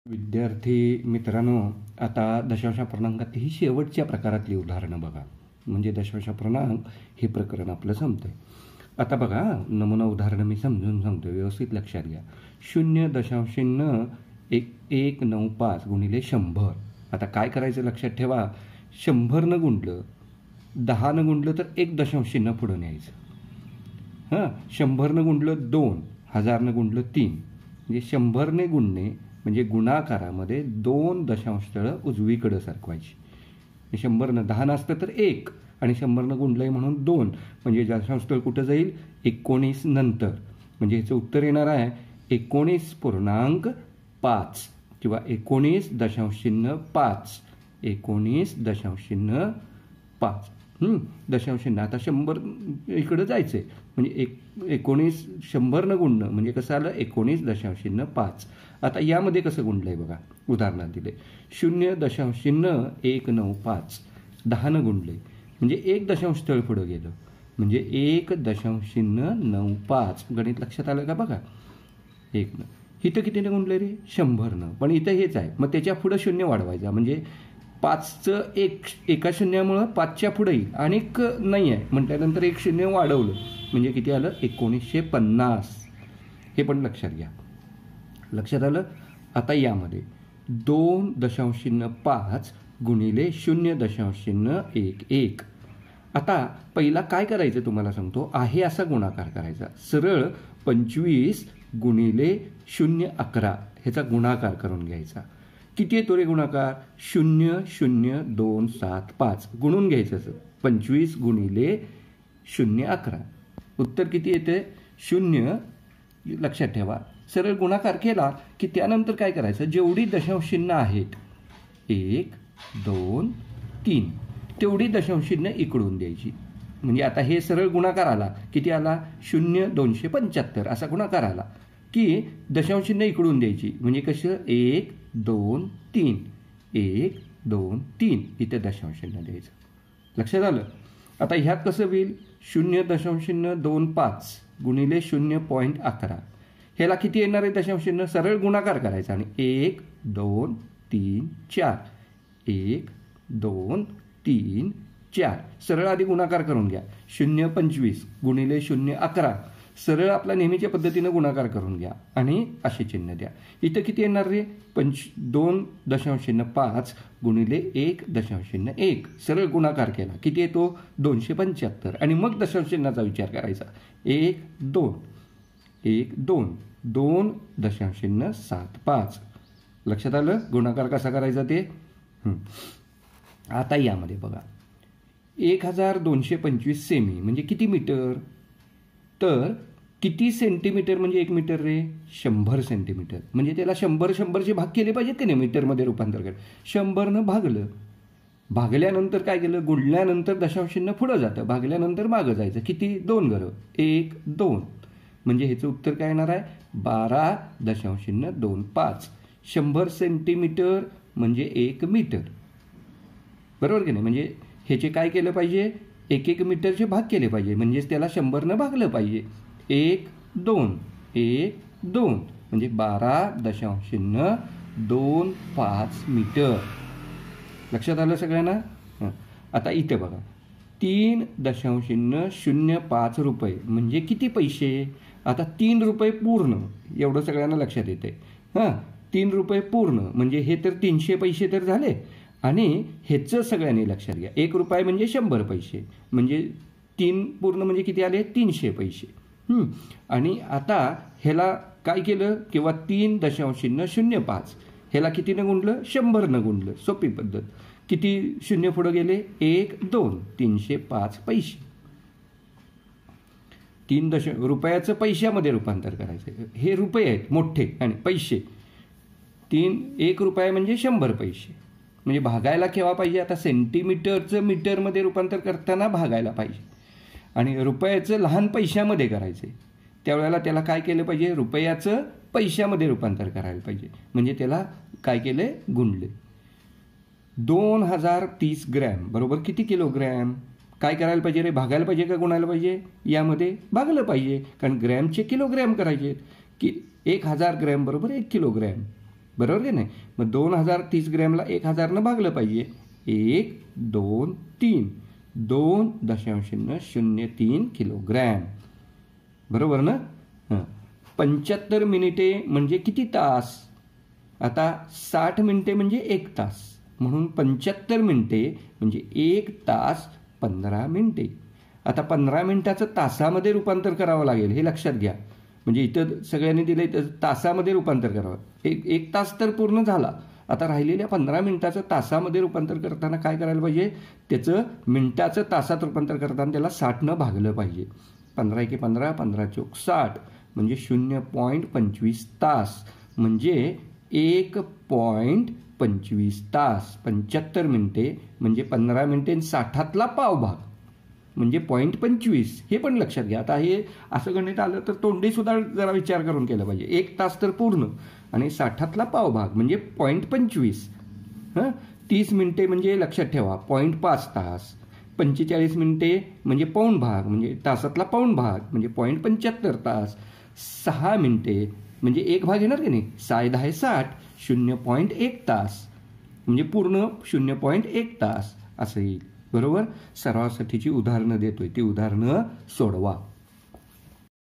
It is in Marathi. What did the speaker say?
विद्यार्थी मित्रांनो, आता दशांश ही शेवटच्या प्रकारातली उदाहरणं बघा. म्हणजे दशांश पूर्णांक हे प्रकरण आपलं संपतंय. आता बघा, नमुना उदाहरणं मी समजून सांगतो, व्यवस्थित लक्षात घ्या. 0.195 गुणिले 100. आता काय करायचं लक्षात ठेवा, 100 गुणलं, 10 गुणलं तर 1 पुढं न्यायचं. 100 गुणलं 2, 1000 गुणलं 3. म्हणजे 100 गुणणे म्हणजे गुणाकारामध्ये 2 दशांशस्थळं उजवीकडं सरकवायची. 100 10 असतं तर 1 आणि 100 गुणलंय म्हणून 2. म्हणजे दशांशस्थळ कुठं जाईल? 19 नंतर. म्हणजे ह्याचं उत्तर येणार आहे 19.5 किंवा 19.5. 19.5 दशांश. आता 100 इकडं जायचं आहे म्हणजे 100 गुणणं म्हणजे कसं आलं 19.5. आता यामध्ये कसं गुणलं आहे बघा, उदाहरणात दिले 0.195. 10 गुणले म्हणजे 1 दशांशस्थळ पुढं गेलं म्हणजे 1.95. गणित लक्षात आलं का बघा. 1 इथं कितीनं गुणलं रे? 100. पण इथं हेच आहे, मग त्याच्या पुढं 0 वाढवायचा म्हणजे 5चं एका शून्यामुळं 5च्या पुढे येईल आणि नाही आहे म्हटल्यानंतर 1 0 वाढवलं म्हणजे किती आलं? 1950. हे पण लक्षात घ्या. लक्षात आलं. आता यामध्ये 2.5 गुणिले 0.11. आता पहिला काय करायचं तुम्हाला सांगतो, आहे असा गुणाकार करायचा. सरळ 25 गुणिले 0.11 ह्याचा गुणाकार करून घ्यायचा. किती येतो रे गुणाकार? 0.0275 गुणून घ्यायचं. 25 गुणिले 0.11 उत्तर किती येते? 0. लक्षात ठेवा, सरळ गुणाकार केला की त्यानंतर काय करायचं, जेवढी दशांश आहेत 1 2 3 तेवढी दशांश इकडून द्यायची. म्हणजे आता हे सरळ गुणाकार आला, किती आला? 0.275 असा गुणाकार आला की दशांश इकडून द्यायची. म्हणजे कसं 1 2 3 1 2 3 इथे दशांश द्यायचं. लक्षात आलं. आता ह्यात कसं होईल? 0.25 गुणिले 0.11 ह्याला किती येणार आहे दशांश? सरळ गुणाकार करायचा आणि 1 2 3 4 1 2 3 4 सरळ आधी गुणाकार करून घ्या. 0.25 गुणिले 0.11 सरळ आपल्या नेहमीच्या पद्धतीनं गुणाकार करून घ्या आणि असे चिन्ह द्या. इथं किती येणार रे? 2.5 गुणिले 1.1 सरळ गुणाकार केला किती येतो? 275 आणि मग दशांशाचा विचार करायचा. 1 2 1 2 2.75. लक्षात आलं गुणाकार कसा करायचा ते. आता यामध्ये बघा 1225 सेमी म्हणजे किती मीटर? तर किती सेंटीमीटर म्हणजे 1 मीटर रे? 100 सेंटीमीटर. म्हणजे त्याला 100चे भाग केले पाहिजेत की नाही मीटरमध्ये रूपांतर कर. 100 भागलं, भागल्यानंतर काय केलं? गुणल्यानंतर दशांश पुढं जातं, भागल्यानंतर मागं जायचं. किती? 2 घरं 1 2 म्हणजे ह्याचं उत्तर काय येणार आहे? 12.25. 100 सेंटीमीटर म्हणजे 1 मीटर. बरोबर की नाही? म्हणजे ह्याचे काय केलं पाहिजे? 1 मीटरचे भाग केले पाहिजे म्हणजेच त्याला 100 भागलं पाहिजे. 1 2 1 2 म्हणजे 12.25 मीटर. लक्षात आलं सगळ्यांना. आता इथे बघा 3.05 रुपये म्हणजे किती पैसे? आता 3 रुपये पूर्ण एवढं सगळ्यांना लक्षात येते. 3 रुपये पूर्ण म्हणजे हे तर 300 पैसे तर झाले आणि ह्याचं सगळ्यांनी लक्षात घ्या. 1 रुपये म्हणजे 100 पैसे म्हणजे 3 पूर्ण म्हणजे किती आले? 300 पैसे. आणि आता ह्याला काय केलं किंवा 3.05 ह्याला कितीनं गुणलं? 100 गुणलं. सोपी पद्धत. किती शून्य पुढं गेले? 1 2 305 पैसे. 3 रुपयाचं पैशामध्ये रूपांतर करायचं. हे रुपये आहेत मोठे आणि पैसे 1 रुपये म्हणजे 100 पैसे. म्हणजे भागायला केव्हा पाहिजे? आता सेंटीमीटरचं मीटरमध्ये रूपांतर करताना भागायला पाहिजे आणि रुपयाचं लहान पैशामध्ये करायचं आहे. त्यावेळेला त्याला काय केलं पाहिजे? रुपयाचं पैशामध्ये रूपांतर करायला पाहिजे. म्हणजे त्याला काय केलं? गुणले. 2030 ग्रॅम बरोबर किती किलोग्रॅम? काय करायला पाहिजे रे? भागायला पाहिजे का गुणायला पाहिजे? यामध्ये भागलं पाहिजे कारण ग्रॅमचे किलोग्रॅम करायचे की 1000 ग्रॅम बरोबर 1 किलोग्रॅम. बरोबर की नाही. मग 2030 ग्रॅमला 1000नं भागलं पाहिजे. 1 2 3 2.003 किलोग्रॅम. बरोबर ना. 75 मिनिटे म्हणजे किती तास. आता 60 मिनिटे म्हणजे 1 तास, म्हणून 75 मिनिटे म्हणजे 1 तास 15 मिनिटे. आता 15 मिनिटाचं तासामध्ये रूपांतर करावं लागेल, हे लक्षात घ्या. म्हणजे इथं सगळ्यांनी दिलं तर तासामध्ये रूपांतर करावं. एक तास तर पूर्ण झाला. आता राहिलेल्या 15 मिनिटाचं तासामध्ये रूपांतर करताना काय करायला पाहिजे, त्याचं मिनिटाचं तासात रूपांतर करताना त्याला 60नं भागलं पाहिजे. 15 एके 15, 15 चोक 60 म्हणजे 0.25 तास, म्हणजे 1.25 तास. 75 मिनिटे म्हणजे 15 मिनिटे 60तला पाव भाग म्हणजे 0.25. हे पण लक्षात घ्या. आता हे असं गणित आलं तर तोंडी सुद्धा जरा विचार करून केलं पाहिजे. 1 तास तर पूर्ण आणि 60तला पाव भाग म्हणजे 0.25. 30 मिनिटे म्हणजे लक्षात ठेवा 0.5 तास. 45 मिनिटे म्हणजे पाऊण भाग म्हणजे तासातला पाऊण भाग म्हणजे 0.75 तास. 6 मिनिटे म्हणजे 1 भाग येणार की नाही. 6 10 60 0.1 तास म्हणजे पूर्ण 0.1 तास असं येईल. बरोबर. सरावासाठीची उदाहरणं देतोय, ती उदाहरणं सोडवा.